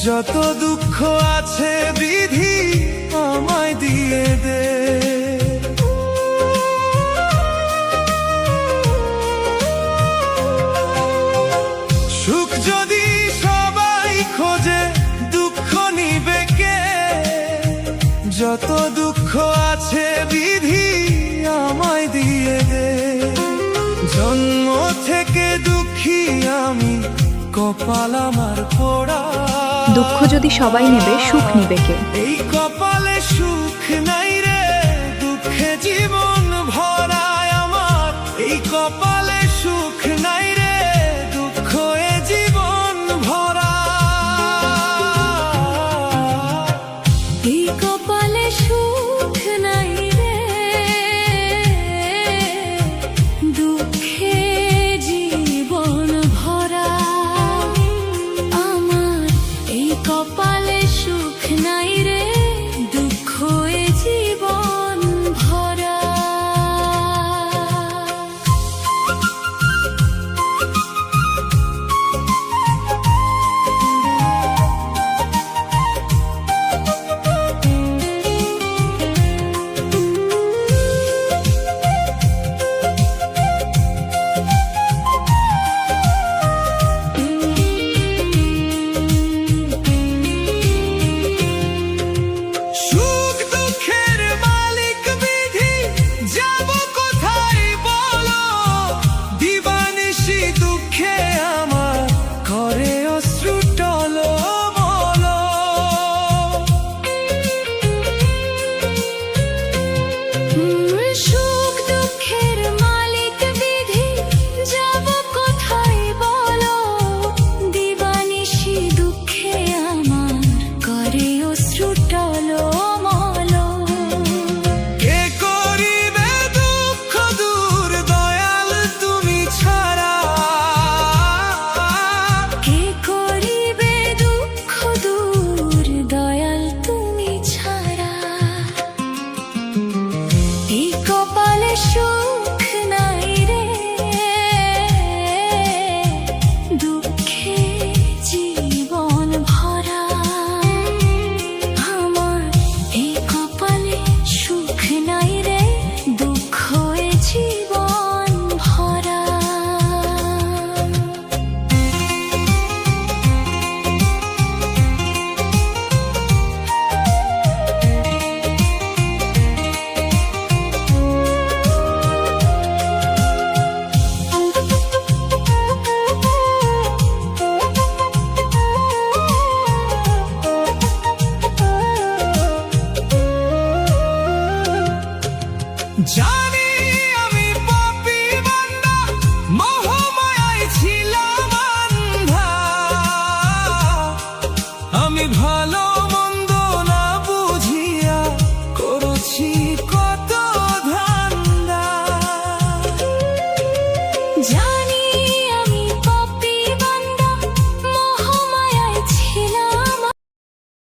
যত দুঃখ আছে বিধি আমায় দিয়ে দে। সুখ যদি সবাই খোঁজে দুঃখ নিবে কে? যত দুঃখ আছে বিধি আমায় দিয়ে দে। জন্ম থেকে দুঃখী আমি, কপাল আমার পোড়া। দুঃখ যদি সবাই নেবে সুখ নিবে কে? এই কপালে সুখ নাই রে, দুঃখে জীবন ভরা আমার। এই কপালে সুখ নাই রে, দুঃখ এ জীবন ভরা। এই কপালে সুখ নাই রে, দুঃখে জীবন ভরা আমার। এই কপালে সুখ নাই রে, দুঃখ এ জীবন ভরা। সুখ দুঃখের মালিক বিধি, যাব কোথায় বলো? দিবানিশি দুঃখে আমার করে অশ্রু টলমল। সুখ দুঃখের মালিক বিধি, যাব কোথায় বলো? দিবানিশি দুঃখে আমার করে অশ্রু টলমল। কে করিবে দুঃখ দূর দয়াল তুমি ছাড়া? কে করিবে দুঃখ দূর দয়াল তুমি ছাড়া? এই কপালে সুখ নাই রে, দুঃখে জীবন ভরা আমার। এই কপালে সুখ নাই রে, দুঃখ এ জীবন ভরা। জানি